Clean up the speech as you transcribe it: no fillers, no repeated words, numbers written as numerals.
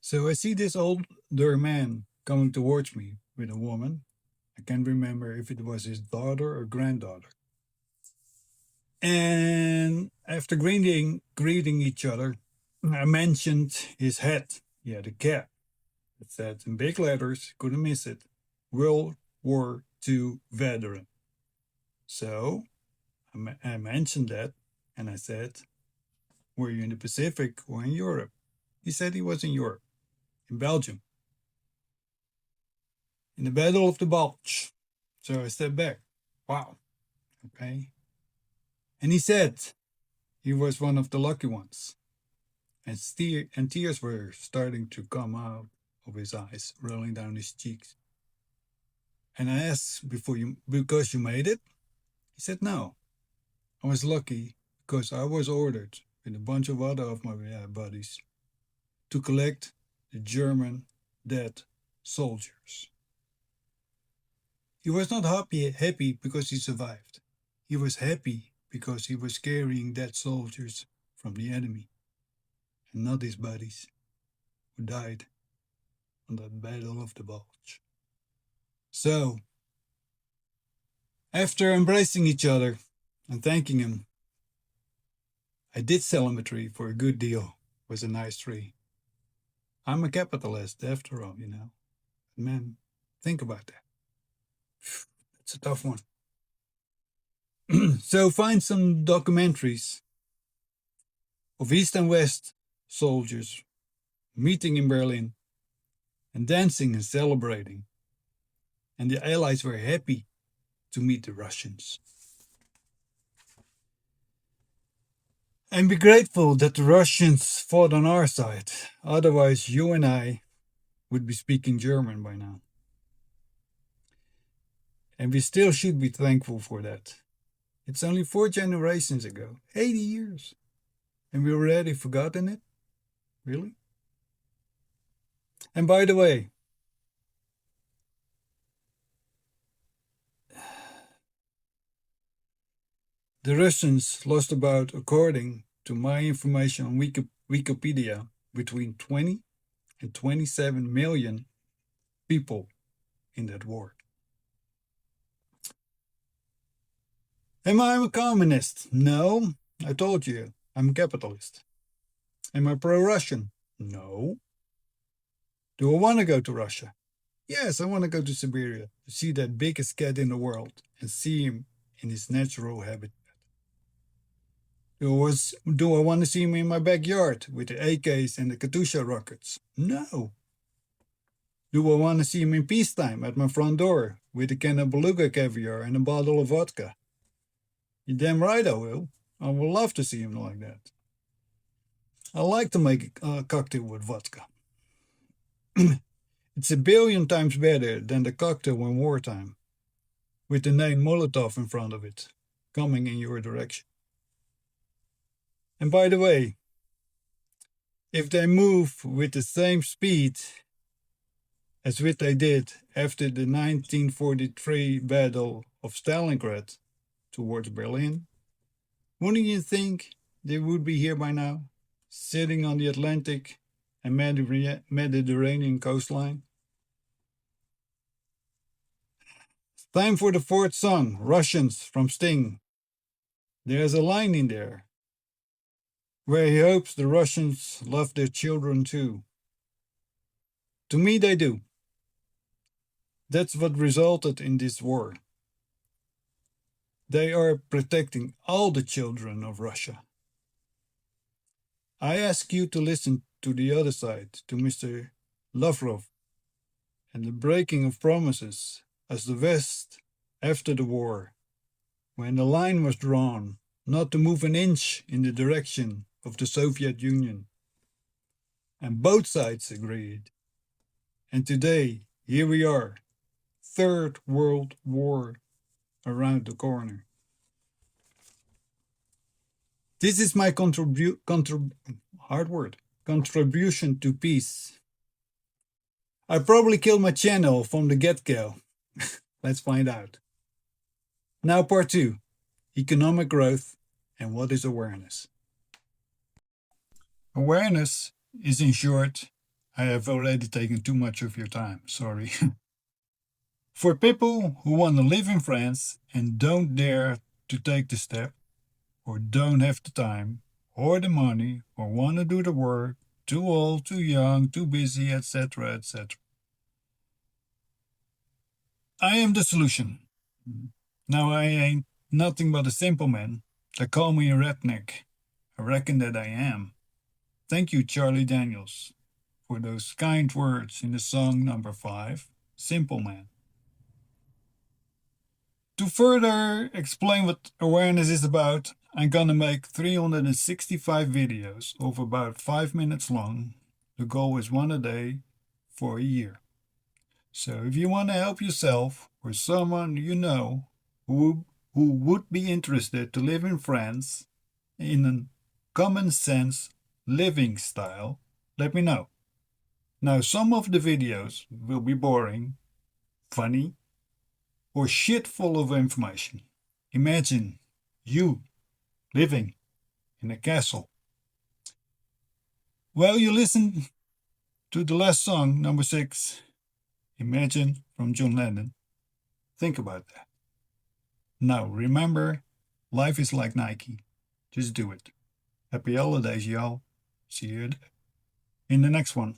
So I see this older man coming towards me with a woman. I can't remember if it was his daughter or granddaughter. And after greeting each other, I mentioned his hat. He had a cap. It said in big letters, couldn't miss it, World War II veteran. So I mentioned that and I said, were you in the Pacific or in Europe? He said he was in Europe, in Belgium, in the Battle of the Bulge. So I stepped back. Wow, okay. And he said he was one of the lucky ones. And tears were starting to come out of his eyes, rolling down his cheeks. And I asked, because you made it? He said, no. I was lucky because I was ordered with a bunch of other of my buddies to collect the German dead soldiers. He was not happy because he survived. He was happy because he was carrying dead soldiers from the enemy, and not his buddies who died on that Battle of the Bulge. So, after embracing each other and thanking him, I did sell him a tree for a good deal. It was a nice tree. I'm a capitalist after all, you know. Man, think about that. It's a tough one. So find some documentaries of East and West soldiers meeting in Berlin and dancing and celebrating. And the Allies were happy to meet the Russians. And be grateful that the Russians fought on our side. Otherwise, you and I would be speaking German by now. And we still should be thankful for that. It's only 4 generations ago, 80 years. And we already forgotten it? Really? And by the way, the Russians lost about, according to my information on Wikipedia, between 20 and 27 million people in that war. Am I a communist? No, I told you, I'm a capitalist. Am I pro-Russian? No. Do I want to go to Russia? Yes, I want to go to Siberia to see that biggest cat in the world and see him in his natural habitat. Do I want to see him in my backyard with the AKs and the Katusha rockets? No. Do I want to see him in peacetime at my front door with a can of beluga caviar and a bottle of vodka? You're damn right I will. I would love to see him like that. I like to make a cocktail with vodka. It's a billion times better than the cocktail in wartime, with the name Molotov in front of it, coming in your direction. And by the way, if they move with the same speed as what they did after the 1943 Battle of Stalingrad towards Berlin, wouldn't you think they would be here by now, sitting on the Atlantic and Mediterranean coastline? Time for the 4th song, Russians from Sting. There's a line in there where he hopes the Russians love their children too. To me, they do. That's what resulted in this war. They are protecting all the children of Russia. I ask you to listen to the other side, to Mr. Lavrov, and the breaking of promises as the West, after the war, when the line was drawn not to move an inch in the direction of the Soviet Union. And both sides agreed. And today, here we are, 3rd World War around the corner. This is my contribution to peace. I probably killed my channel from the get-go. Let's find out. Now part 2, economic growth and what is awareness. Awareness is, in short, I have already taken too much of your time, sorry. For people who want to live in France and don't dare to take the step, or don't have the time, or the money, or want to do the work, too old, too young, too busy, etc., etc. I am the solution. Now I ain't nothing but a simple man. They call me a redneck. I reckon that I am. Thank you, Charlie Daniels, for those kind words in the song number 5, Simple Man. To further explain what awareness is about, I'm gonna make 365 videos of about 5 minutes long. The goal is one a day for a year. So if you want to help yourself or someone you know who would be interested to live in France in a common sense living style, let me know. Now, some of the videos will be boring, funny, or shit full of information. Imagine you living in a castle. While you listen to the last song, number 6, Imagine from John Lennon, think about that. Now, remember, life is like Nike. Just do it. Happy holidays, y'all. See you in the next one.